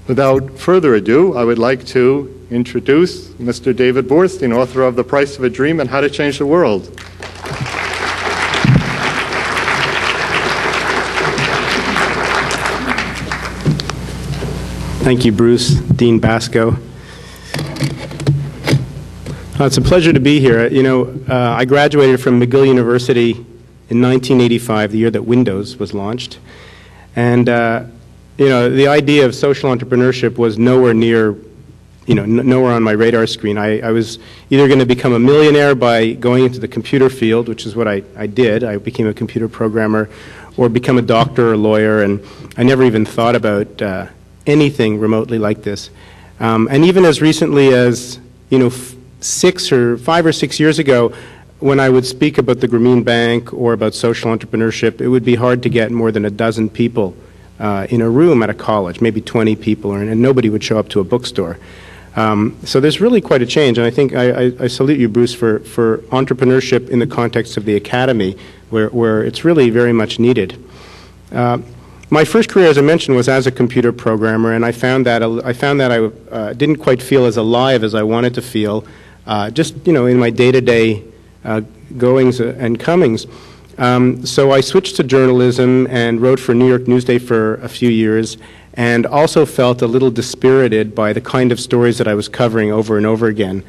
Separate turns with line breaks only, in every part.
Without further ado, I would like to introduce Mr. David Bornstein, author of The Price of a Dream and How to Change the World.
Thank you, Bruce, Dean Basco. It's a pleasure to be here. I graduated from McGill University in 1985, the year that Windows was launched. And, the idea of social entrepreneurship was nowhere near, nowhere on my radar screen. I was either going to become a millionaire by going into the computer field, which is what I did. I became a computer programmer, or become a doctor or lawyer, and I never even thought about anything remotely like this. And even as recently as, 5 or 6 years ago, when I would speak about the Grameen Bank or about social entrepreneurship, it would be hard to get more than a dozen people in a room at a college, maybe 20 people, and nobody would show up to a bookstore. So there's really quite a change, and I think I salute you, Bruce, for entrepreneurship in the context of the academy, where it's really very much needed. My first career, as I mentioned, was as a computer programmer, and I found that I didn't quite feel as alive as I wanted to feel, just in my day-to-day goings and comings. So I switched to journalism and wrote for New York Newsday for a few years, and also felt a little dispirited by the kind of stories that I was covering over and over again.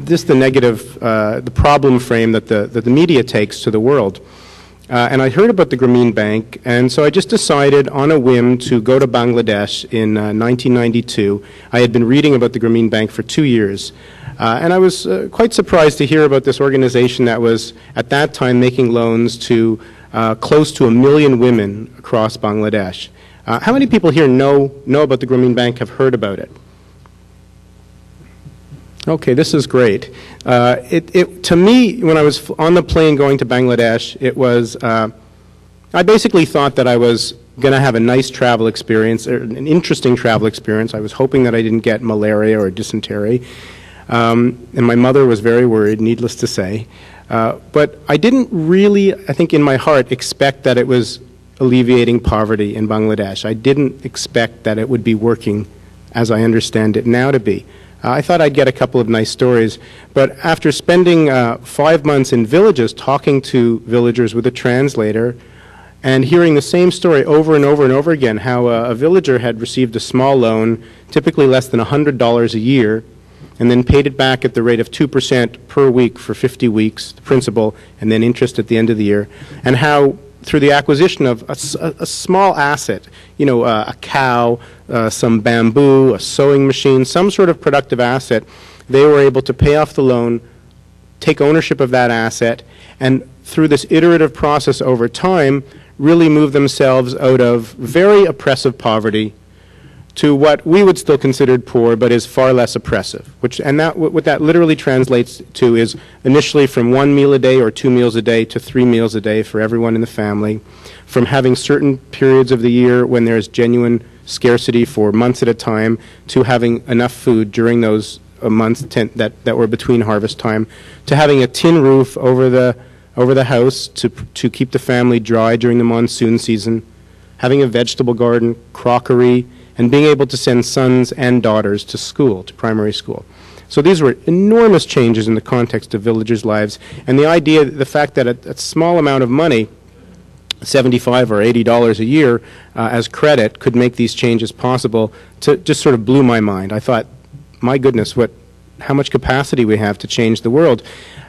Just the negative, the problem frame that the media takes to the world. And I heard about the Grameen Bank, and so I just decided on a whim to go to Bangladesh in 1992. I had been reading about the Grameen Bank for 2 years, and I was quite surprised to hear about this organization that was, at that time, making loans to close to 1 million women across Bangladesh. How many people here know about the Grameen Bank, have heard about it? Okay, this is great. To me, when I was on the plane going to Bangladesh, it was, I basically thought that I was going to have a nice travel experience, or an interesting travel experience. I was hoping that I didn't get malaria or dysentery. And my mother was very worried, needless to say. But I didn't really, I think in my heart, expect that it was alleviating poverty in Bangladesh. I didn't expect that it would be working as I understand it now to be. I thought I'd get a couple of nice stories, but after spending 5 months in villages talking to villagers with a translator and hearing the same story over and over and over again, how a villager had received a small loan, typically less than $100 a year, and then paid it back at the rate of 2% per week for 50 weeks, the principal, and then interest at the end of the year, and how through the acquisition of a small asset, a cow, some bamboo, a sewing machine, some sort of productive asset, they were able to pay off the loan, take ownership of that asset, and through this iterative process over time, really move themselves out of very oppressive poverty to what we would still consider poor, but is far less oppressive. What that literally translates to is initially from 1 meal a day or 2 meals a day to 3 meals a day for everyone in the family, from having certain periods of the year when there's genuine scarcity for months at a time, to having enough food during those months that were between harvest time, to having a tin roof over the house to keep the family dry during the monsoon season, having a vegetable garden, crockery, and being able to send sons and daughters to school, to primary school. So these were enormous changes in the context of villagers' lives, and the fact that a small amount of money, $75 or $80 a year as credit, could make these changes possible, just sort of blew my mind. I thought, my goodness, how much capacity we have to change the world.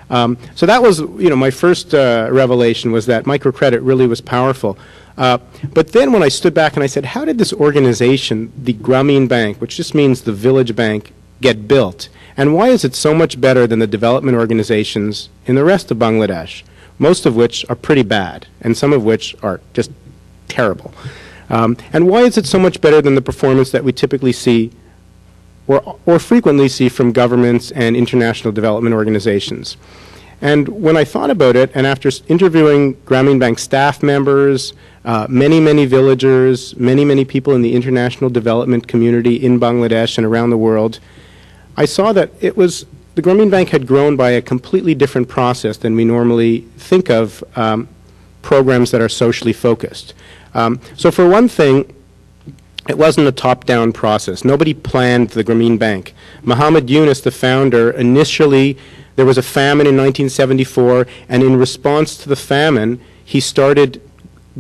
So that was, my first revelation, was that microcredit really was powerful. But then when I stood back and I said, how did this organization, the Grameen Bank, which just means the village bank, get built? And why is it so much better than the development organizations in the rest of Bangladesh, most of which are pretty bad, and some of which are just terrible? And why is it so much better than the performance that we typically see or frequently see from governments and international development organizations? And when I thought about it, and after interviewing Grameen Bank staff members, many villagers, many people in the international development community in Bangladesh and around the world, I saw that the Grameen Bank had grown by a completely different process than we normally think of programs that are socially focused. So for one thing, It wasn't a top-down process. Nobody planned the Grameen Bank. Muhammad Yunus, the founder, initially, there was a famine in 1974, and in response to the famine, he started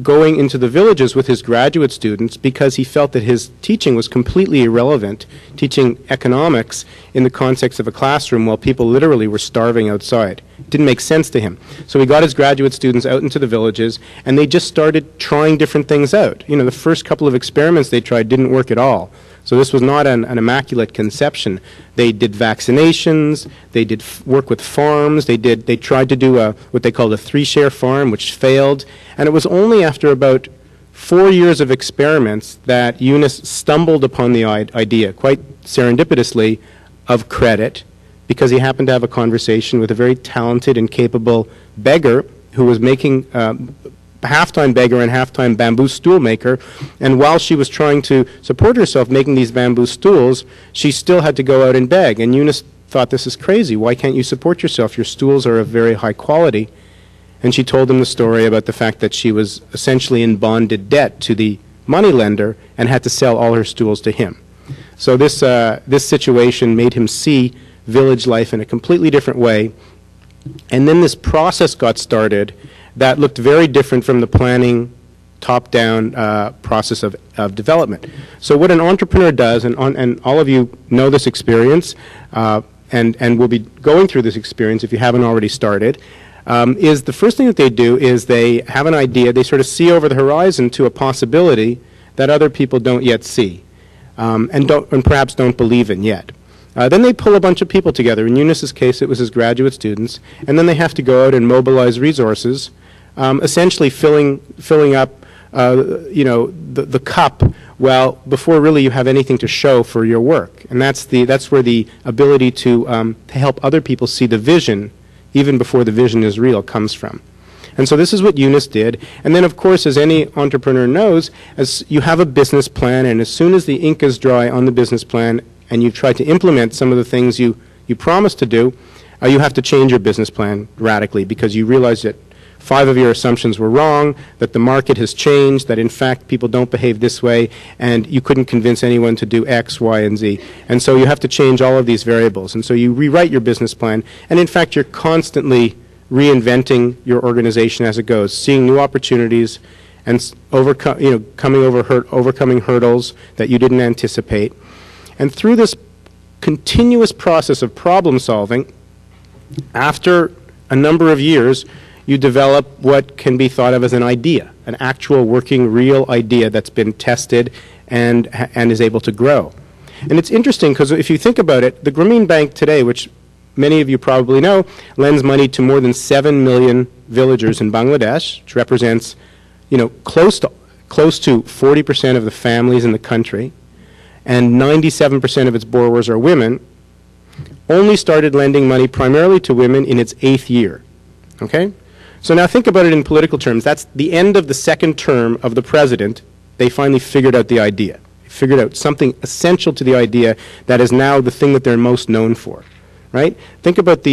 going into the villages with his graduate students because he felt that his teaching was completely irrelevant, teaching economics in the context of a classroom while people literally were starving outside. It didn't make sense to him. So he got his graduate students out into the villages, and they just started trying different things out. You know, the first couple of experiments they tried didn't work at all. So this was not an immaculate conception. They did vaccinations, they did work with farms, they tried to do what they called a 3-share farm, which failed, and it was only after about 4 years of experiments that Yunus stumbled upon the idea, quite serendipitously, of credit, because he happened to have a conversation with a very talented and capable beggar who was making half-time beggar and half-time bamboo stool maker, and while she was trying to support herself making these bamboo stools, she still had to go out and beg. And Yunus thought, this is crazy. Why can't you support yourself? Your stools are of very high quality. And she told him the story about the fact that she was essentially in bonded debt to the moneylender and had to sell all her stools to him. So this situation made him see village life in a completely different way. And then this process got started that looked very different from the planning top-down process of development. So what an entrepreneur does, and all of you know this experience, and will be going through this experience if you haven't already started, is the first thing that they do is they have an idea, they sort of see over the horizon to a possibility that other people don't yet see, and perhaps don't believe in yet. Then they pull a bunch of people together. In Yunus's case, it was his graduate students, and then they have to go out and mobilize resources, essentially filling up, the cup, well, before really you have anything to show for your work. And that's where the ability to help other people see the vision, even before the vision is real, comes from. And so this is what Yunus did. And then, of course, as any entrepreneur knows, as you have a business plan, and as soon as the ink is dry on the business plan, and you've tried to implement some of the things you promised to do, you have to change your business plan radically because you realize that 5 of your assumptions were wrong, that the market has changed, that in fact people don't behave this way, and you couldn't convince anyone to do X, Y, and Z. And so you have to change all of these variables. And so you rewrite your business plan, and in fact you're constantly reinventing your organization as it goes, seeing new opportunities and overcoming hurdles that you didn't anticipate. And through this continuous process of problem solving, after a number of years, you develop what can be thought of as an idea, an actual working real idea that's been tested and is able to grow. And it's interesting because if you think about it, the Grameen Bank today, which many of you probably know, lends money to more than 7 million villagers in Bangladesh, which represents, close to 40% of the families in the country, and 97% of its borrowers are women, only started lending money primarily to women in its 8th year. Okay? So now think about it in political terms. That's the end of the second term of the president. They finally figured out the idea. They figured out something essential to the idea that is now the thing that they're most known for. Right? Think about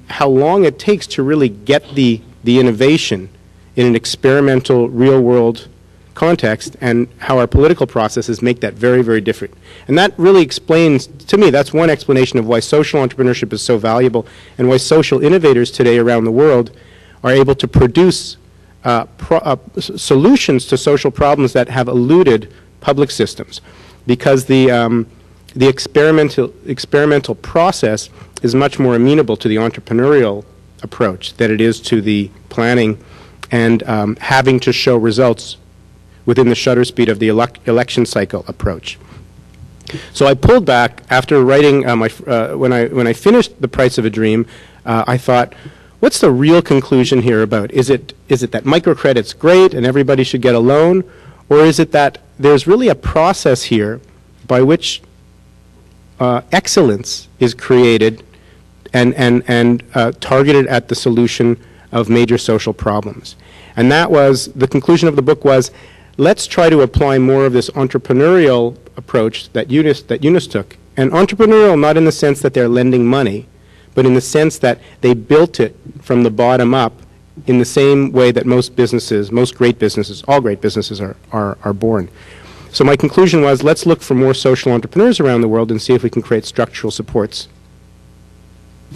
how long it takes to really get the innovation in an experimental, real-world context, and how our political processes make that very, very different. And that really explains, to me, that's one explanation of why social entrepreneurship is so valuable and why social innovators today around the world are able to produce solutions to social problems that have eluded public systems. Because the experimental process is much more amenable to the entrepreneurial approach than it is to the planning and having to show results within the shutter speed of the election cycle approach. So I pulled back after writing when I finished The Price of a Dream. I thought, what's the real conclusion here about? Is it that microcredit's great and everybody should get a loan, or is it that there's really a process here by which excellence is created and targeted at the solution of major social problems? And that was, the conclusion of the book was, let's try to apply more of this entrepreneurial approach that Yunus took. And entrepreneurial not in the sense that they're lending money, but in the sense that they built it from the bottom up in the same way that most businesses, most great businesses, all great businesses are born. So my conclusion was, let's look for more social entrepreneurs around the world and see if we can create structural supports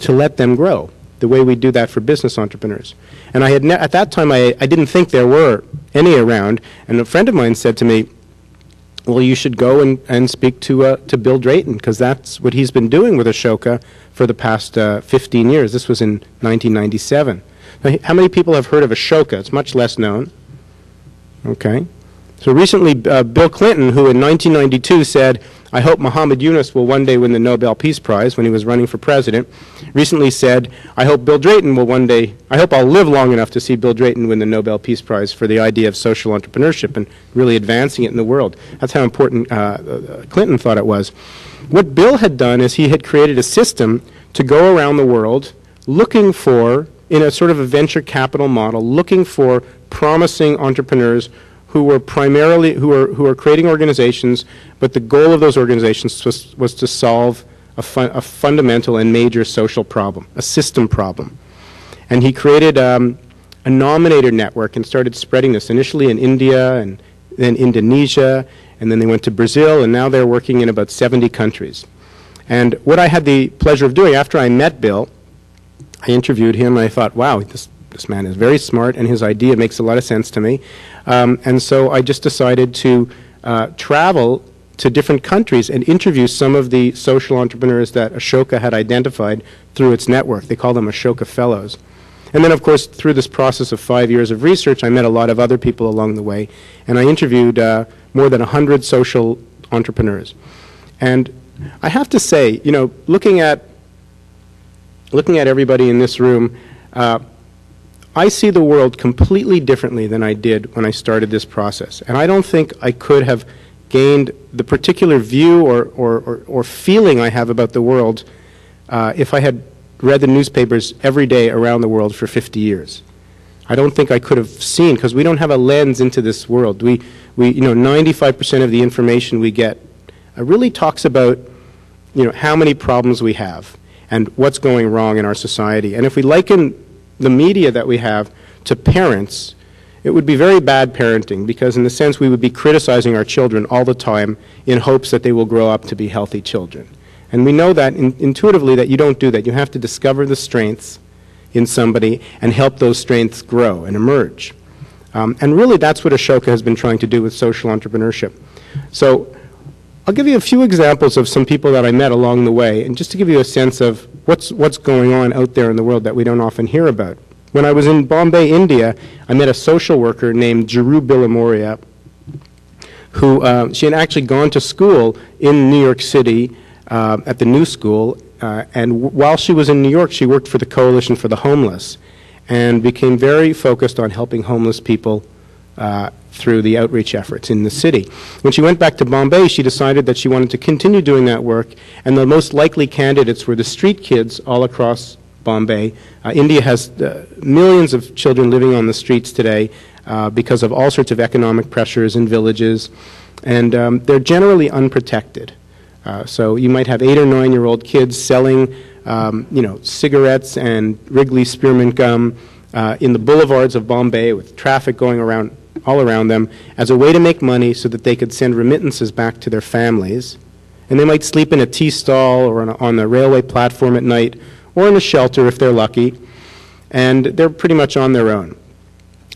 to let them grow, the way we do that for business entrepreneurs. And I had at that time, I didn't think there were any around, and a friend of mine said to me, well, you should go and speak to Bill Drayton, because that's what he's been doing with Ashoka for the past 15 years. This was in 1997. Now, how many people have heard of Ashoka? It's much less known. Okay. So recently, Bill Clinton, who in 1992 said, I hope Muhammad Yunus will one day win the Nobel Peace Prize, when he was running for president, recently said, I hope Bill Drayton will one day, I hope I'll live long enough to see Bill Drayton win the Nobel Peace Prize for the idea of social entrepreneurship and really advancing it in the world. That's how important Clinton thought it was. What Bill had done is he had created a system to go around the world looking for, in a sort of a venture capital model, looking for promising entrepreneurs who were primarily, who are creating organizations, but the goal of those organizations was to solve a fundamental and major social problem, a system problem. And he created a nominator network and started spreading this, initially in India and then Indonesia, and then they went to Brazil, and now they're working in about 70 countries. And what I had the pleasure of doing, after I met Bill, I interviewed him, and I thought, wow, this man is very smart, and his idea makes a lot of sense to me. And so I just decided to travel to different countries and interview some of the social entrepreneurs that Ashoka had identified through its network. They call them Ashoka Fellows. And then, of course, through this process of 5 years of research, I met a lot of other people along the way, and I interviewed more than 100 social entrepreneurs. And I have to say, you know, looking at everybody in this room, I see the world completely differently than I did when I started this process. And I don't think I could have gained the particular view or feeling I have about the world if I had read the newspapers every day around the world for 50 years. I don't think I could have seen, because we don't have a lens into this world. You know, 95% of the information we get really talks about, you know, how many problems we have and what's going wrong in our society. And if we liken the media that we have to parents, it would be very bad parenting, because in a sense we would be criticizing our children all the time in hopes that they will grow up to be healthy children. And we know that intuitively that you don't do that. You have to discover the strengths in somebody and help those strengths grow and emerge. And really that's what Ashoka has been trying to do with social entrepreneurship. So I'll give you a few examples of some people that I met along the way, and just to give you a sense of what's going on out there in the world that we don't often hear about. When I was in Bombay, India, I met a social worker named Jaru Bilamoria, who she had actually gone to school in New York City at the New School, and while she was in New York, she worked for the Coalition for the Homeless and became very focused on helping homeless people through the outreach efforts in the city. When she went back to Bombay, she decided that she wanted to continue doing that work, and the most likely candidates were the street kids all across Bombay. India has millions of children living on the streets today because of all sorts of economic pressures in villages, and they're generally unprotected. So you might have 8 or 9-year-old kids selling you know, cigarettes and Wrigley spearmint gum in the boulevards of Bombay with traffic going around all around them as a way to make money so that they could send remittances back to their families. And they might sleep in a tea stall or on the railway platform at night or in a shelter if they're lucky. And they're pretty much on their own.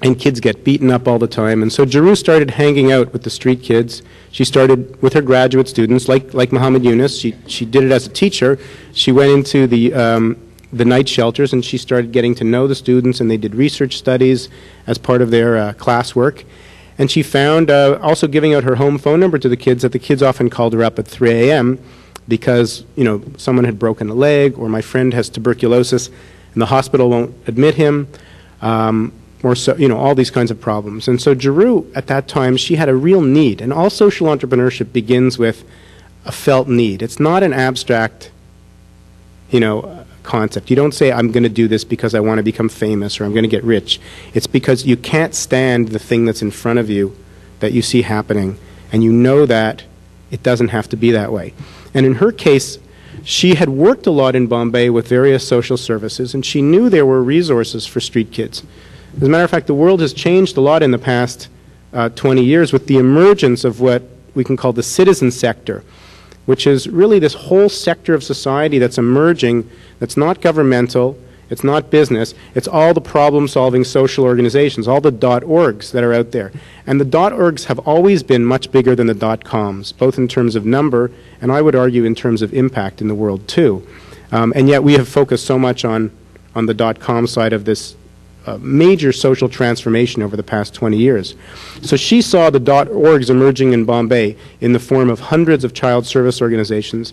And kids get beaten up all the time. And so Jaru started hanging out with the street kids. She started with her graduate students, like Muhammad Yunus. She did it as a teacher. She went into the night shelters, and she started getting to know the students, and they did research studies as part of their classwork. And she found, also giving out her home phone number to the kids, that the kids often called her up at 3 a.m. because, you know, someone had broken a leg, or my friend has tuberculosis, and the hospital won't admit him, or so, you know, all these kinds of problems. And so Jaru, at that time, she had a real need, and all social entrepreneurship begins with a felt need. It's not an abstract, you know, concept. You don't say, I'm going to do this because I want to become famous or I'm going to get rich. It's because you can't stand the thing that's in front of you that you see happening, and you know that it doesn't have to be that way. And in her case, she had worked a lot in Bombay with various social services, and she knew there were resources for street kids. As a matter of fact, the world has changed a lot in the past 20 years with the emergence of what we can call the citizen sector, which is really this whole sector of society that's emerging, that's not governmental, it's not business, it's all the problem-solving social organizations, all the .orgs that are out there. And the .orgs have always been much bigger than the .coms, both in terms of number and I would argue in terms of impact in the world too. And yet we have focused so much on the .com side of this major social transformation over the past 20 years. So she saw the .orgs emerging in Bombay in the form of hundreds of child service organizations,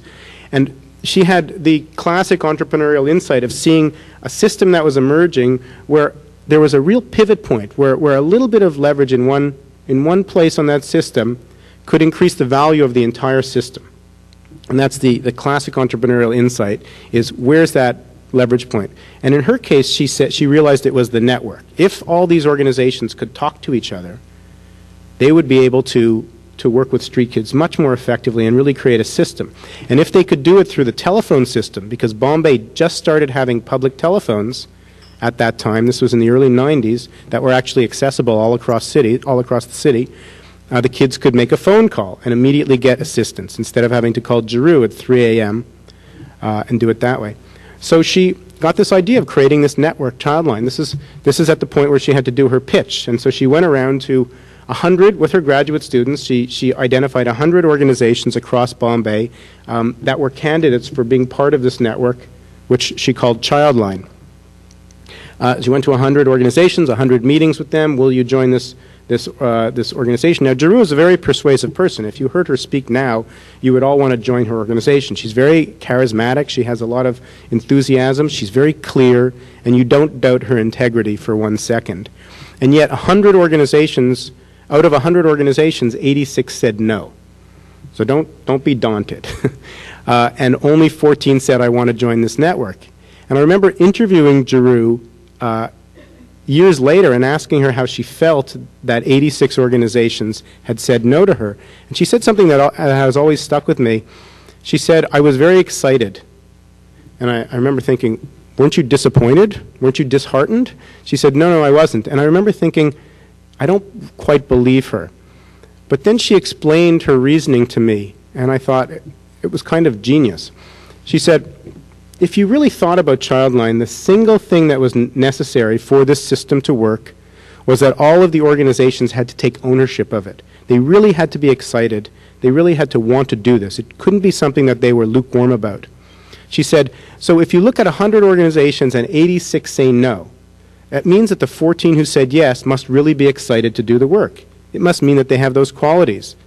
and she had the classic entrepreneurial insight of seeing a system that was emerging where there was a real pivot point, where a little bit of leverage in one place on that system could increase the value of the entire system. And that's the classic entrepreneurial insight, is where's that leverage point. And in her case, she realized it was the network. If all these organizations could talk to each other, they would be able to work with street kids much more effectively and really create a system. And if they could do it through the telephone system, because Bombay just started having public telephones at that time, this was in the early 90s, that were actually accessible all across the city, the kids could make a phone call and immediately get assistance instead of having to call Giroux at 3 a.m. And do it that way. So she got this idea of creating this network, Childline. This is at the point where she had to do her pitch. And so she went around to 100, with her graduate students, she identified 100 organizations across Bombay that were candidates for being part of this network, which she called Childline. She went to 100 organizations, 100 meetings with them. Will you join this organization? Now, Giroux is a very persuasive person. If you heard her speak now, you would all want to join her organization. She's very charismatic. She has a lot of enthusiasm. She's very clear, and you don't doubt her integrity for 1 second. And yet, 100 organizations, out of 100 organizations, 86 said no. So don't be daunted. And only 14 said, I want to join this network. And I remember interviewing Giroux years later and asking her how she felt that 86 organizations had said no to her. And she said something that has always stuck with me. She said, I was very excited. And I remember thinking, weren't you disappointed? Weren't you disheartened? She said, no, I wasn't. And I remember thinking, I don't quite believe her. But then she explained her reasoning to me, and I thought it was kind of genius. She said, if you really thought about Childline, the single thing that was necessary for this system to work was that all of the organizations had to take ownership of it. They really had to be excited. They really had to want to do this. It couldn't be something that they were lukewarm about. She said, so if you look at 100 organizations and 86 say no, that means that the 14 who said yes must really be excited to do the work. It must mean that they have those qualities.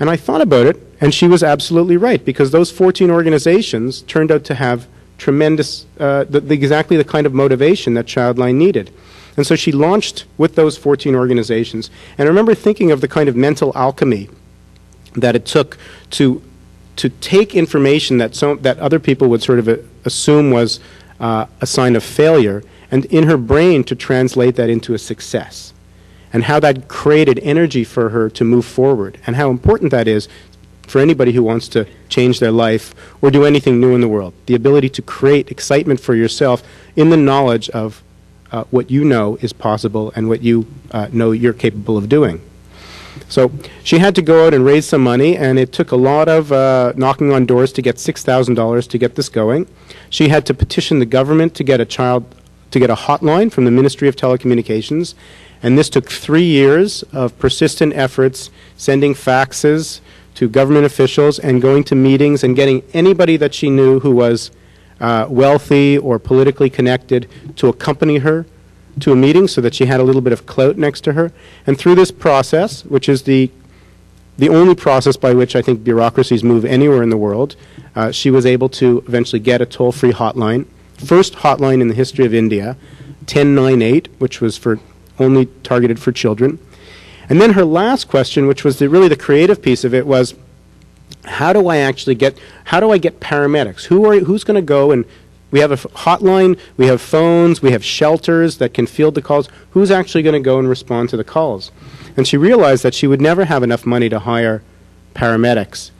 And I thought about it, and she was absolutely right, because those 14 organizations turned out to have tremendous, exactly the kind of motivation that Childline needed. And so she launched with those 14 organizations. And I remember thinking of the kind of mental alchemy that it took to take information that other people would sort of assume was a sign of failure, and in her brain to translate that into a success, and how that created energy for her to move forward, and how important that is for anybody who wants to change their life or do anything new in the world. The ability to create excitement for yourself in the knowledge of what you know is possible and what you know you're capable of doing. So she had to go out and raise some money, and it took a lot of knocking on doors to get $6,000 to get this going. She had to petition the government to get a hotline from the Ministry of Telecommunications, and this took 3 years of persistent efforts, sending faxes to government officials and going to meetings and getting anybody that she knew who was wealthy or politically connected to accompany her to a meeting so that she had a little bit of clout next to her. And through this process, which is the only process by which I think bureaucracies move anywhere in the world, she was able to eventually get a toll-free hotline, first hotline in the history of India, 1098, which was only targeted for children. And then her last question, which was really the creative piece of it, was how do I get paramedics? Who's going to go? And we have a hotline, we have phones, we have shelters that can field the calls. Who's actually going to go and respond to the calls? And she realized that she would never have enough money to hire paramedics.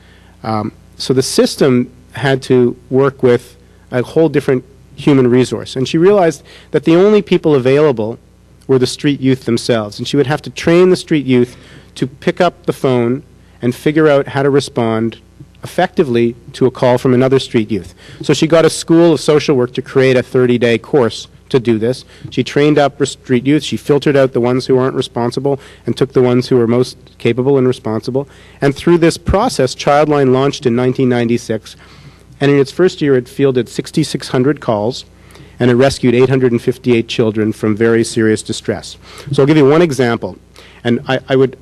So the system had to work with a whole different human resource. And she realized that the only people available were the street youth themselves. And she would have to train the street youth to pick up the phone and figure out how to respond effectively to a call from another street youth. So she got a school of social work to create a 30-day course to do this. She trained up street youth. She filtered out the ones who aren't responsible and took the ones who were most capable and responsible. And through this process, Childline launched in 1996. And in its first year, it fielded 6,600 calls, and it rescued 858 children from very serious distress. So I'll give you one example. And I would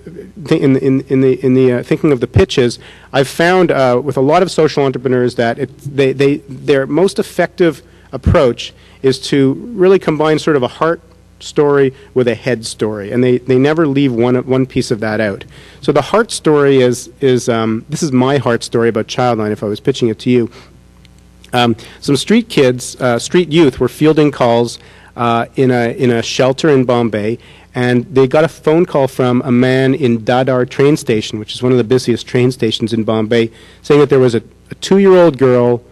think in the thinking of the pitches, I've found with a lot of social entrepreneurs that their most effective approach is to really combine sort of a heart story with a head story, and they never leave one piece of that out. So the heart story is this is my heart story about Childline if I was pitching it to you. Some street kids, street youth, were fielding calls in a shelter in Bombay, and they got a phone call from a man in Dadar train station, which is one of the busiest train stations in Bombay, saying that there was a 2-year-old girl,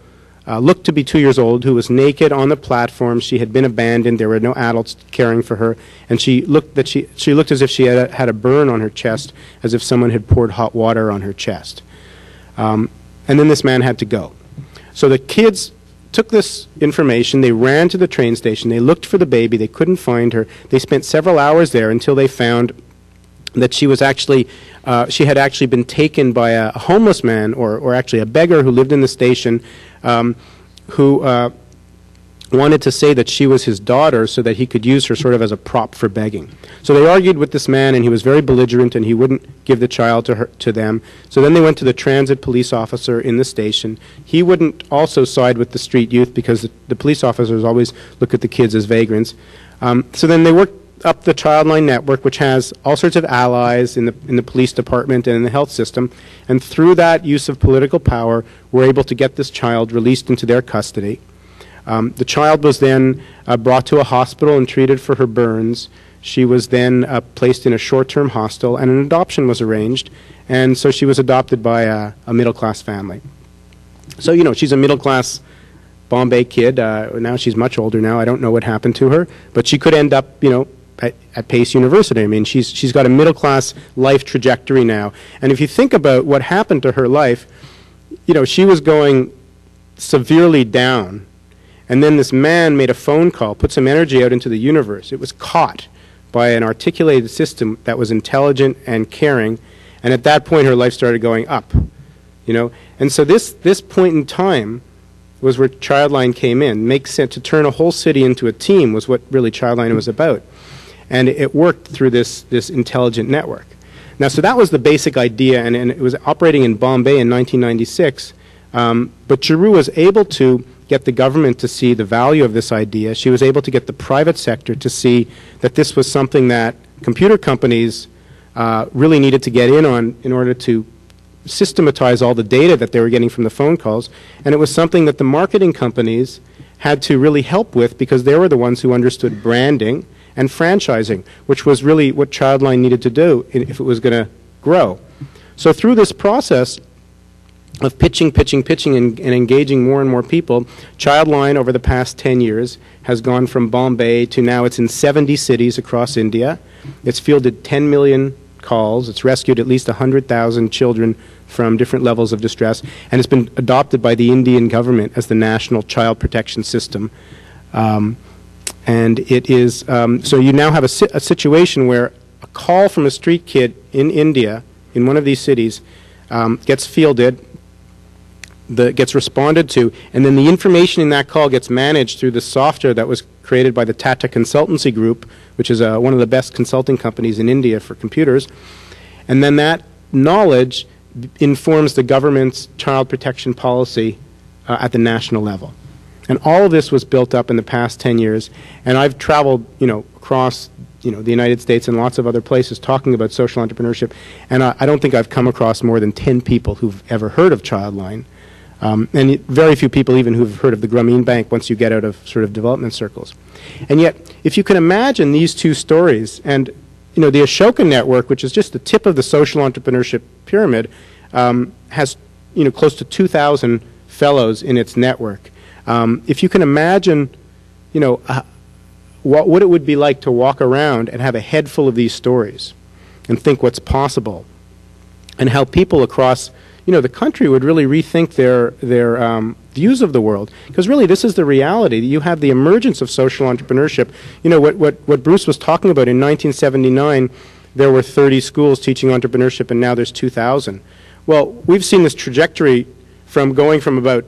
looked to be 2 years old, who was naked on the platform. She had been abandoned. There were no adults caring for her, and she looked as if she had a burn on her chest, as if someone had poured hot water on her chest. And then this man had to go. So the kids took this information, they ran to the train station, they looked for the baby, they couldn't find her. They spent several hours there until they found that she was actually, she had actually been taken by a homeless man, or actually a beggar who lived in the station, who wanted to say that she was his daughter so that he could use her sort of as a prop for begging. So they argued with this man, and he was very belligerent, and he wouldn't give the child to them. So then they went to the transit police officer in the station. He wouldn't also side with the street youth because the police officers always look at the kids as vagrants. So then they worked up the Childline network, which has all sorts of allies in the police department and in the health system. And through that use of political power, we're able to get this child released into their custody. The child was then brought to a hospital and treated for her burns. She was then placed in a short-term hostel, and an adoption was arranged. And so she was adopted by a middle-class family. So, you know, she's a middle-class Bombay kid. Now she's much older now. I don't know what happened to her. But she could end up, you know, at Pace University. I mean, she's got a middle-class life trajectory now. And if you think about what happened to her life, you know, she was going severely down. And then this man made a phone call, put some energy out into the universe. It was caught by an articulated system that was intelligent and caring. And at that point, her life started going up, you know. And so this point in time was where Childline came in. Makes sense. To turn a whole city into a team was what really Childline was about. And it worked through this intelligent network. Now, so that was the basic idea, and it was operating in Bombay in 1996. But Giroux was able to get the government to see the value of this idea. She was able to get the private sector to see that this was something that computer companies really needed to get in on in order to systematize all the data that they were getting from the phone calls. And it was something that the marketing companies had to really help with, because they were the ones who understood branding and franchising, which was really what Childline needed to do if it was going to grow. So through this process of pitching, and engaging more and more people, Childline over the past 10 years has gone from Bombay to now it's in 70 cities across India. It's fielded 10 million calls. It's rescued at least 100,000 children from different levels of distress, and it's been adopted by the Indian government as the national child protection system. And it is, so you now have a situation where a call from a street kid in India, in one of these cities, gets fielded, gets responded to, and then the information in that call gets managed through the software that was created by the Tata Consultancy Group, which is one of the best consulting companies in India for computers. And then that knowledge informs the government's child protection policy at the national level. And all of this was built up in the past 10 years. And I've traveled, you know, across, you know, the United States and lots of other places talking about social entrepreneurship. And I don't think I've come across more than 10 people who've ever heard of Childline. And very few people even who've heard of the Grameen Bank once you get out of sort of development circles. And yet, if you can imagine these two stories, and you know, the Ashoka Network, which is just the tip of the social entrepreneurship pyramid, has, you know, close to 2,000 fellows in its network. If you can imagine, you know, what it would be like to walk around and have a head full of these stories and think what's possible, and how people across the country would really rethink their views of the world. Because really, this is the reality. You have the emergence of social entrepreneurship. What Bruce was talking about in 1979, there were 30 schools teaching entrepreneurship, and now there's 2,000. Well, we've seen this trajectory from going from about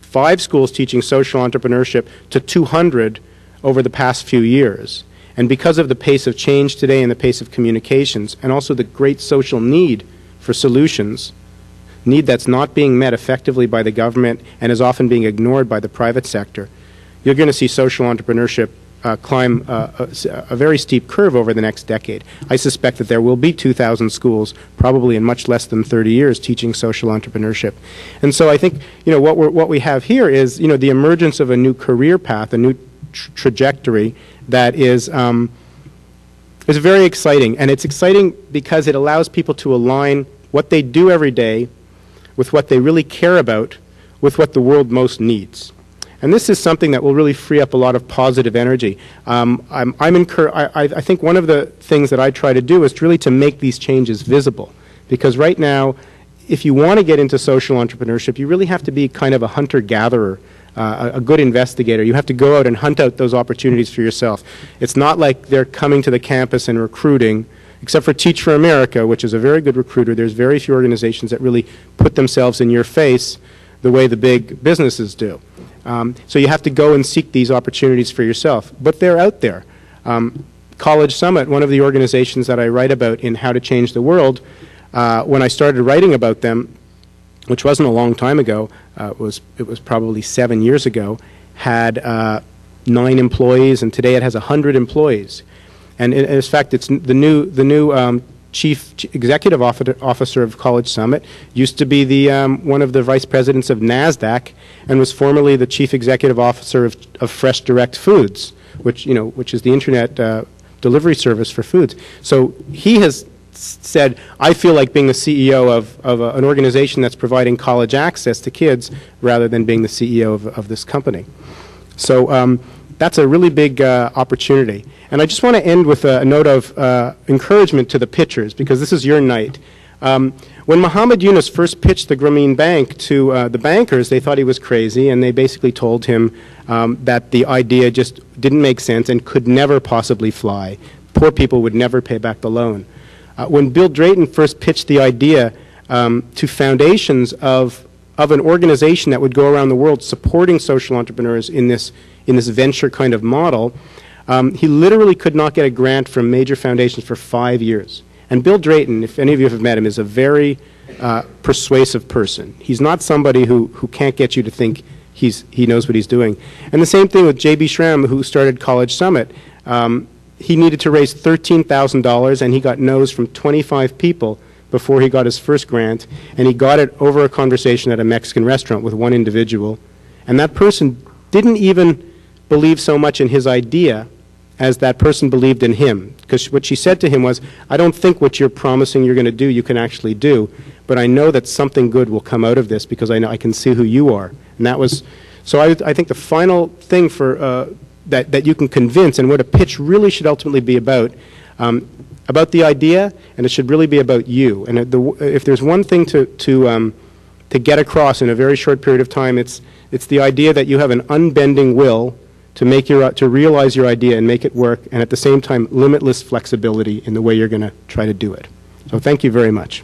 5 schools teaching social entrepreneurship to 200 over the past few years. And because of the pace of change today and the pace of communications, and also the great social need for solutions, need that's not being met effectively by the government and is often being ignored by the private sector, you're going to see social entrepreneurship climb a very steep curve over the next decade. I suspect that there will be 2,000 schools, probably in much less than 30 years, teaching social entrepreneurship. And so I think what we have here is the emergence of a new career path, a new trajectory that is very exciting. And it's exciting because it allows people to align what they do every day with what they really care about, with what the world most needs. And this is something that will really free up a lot of positive energy. I think one of the things that I try to do is really to make these changes visible. Because right now, if you want to get into social entrepreneurship, you really have to be kind of a hunter-gatherer, a good investigator. You have to go out and hunt out those opportunities for yourself. It's not like they're coming to the campus and recruiting. Except for Teach for America, which is a very good recruiter, there's very few organizations that really put themselves in your face the way the big businesses do. So you have to go and seek these opportunities for yourself. But they're out there. College Summit, one of the organizations that I write about in How to Change the World, when I started writing about them, which wasn't a long time ago, it was probably 7 years ago, had 9 employees, and today it has 100 employees. And in fact, it's the new chief executive officer of College Summit used to be the one of the vice presidents of NASDAQ, and was formerly the chief executive officer of Fresh Direct Foods, which is the internet delivery service for foods. So he has said, I feel like being the CEO of an organization that's providing college access to kids rather than being the CEO of this company. So that's a really big opportunity. And I just want to end with a note of encouragement to the pitchers, because this is your night. When Muhammad Yunus first pitched the Grameen Bank to the bankers, they thought he was crazy, and they basically told him that the idea just didn't make sense and could never possibly fly. Poor people would never pay back the loan. When Bill Drayton first pitched the idea to foundations of an organization that would go around the world supporting social entrepreneurs in this venture kind of model, he literally could not get a grant from major foundations for 5 years. And Bill Drayton, if any of you have met him, is a very persuasive person. He's not somebody who can't get you to think he knows what he's doing. And the same thing with J.B. Schramm, who started College Summit. He needed to raise $13,000, and he got no's from 25 people before he got his first grant. And he got it over a conversation at a Mexican restaurant with one individual. And that person didn't even believe so much in his idea as that person believed in him. Because what she said to him was, I don't think what you're promising you're going to do you can actually do, but I know that something good will come out of this because I know I can see who you are. And that was, so I think the final thing for that you can convince, and what a pitch really should ultimately be about the idea, and it should really be about you. And if there's one thing to get across in a very short period of time, it's the idea that you have an unbending will to realize your idea and make it work, and at the same time, limitless flexibility in the way you're going to try to do it. So thank you very much.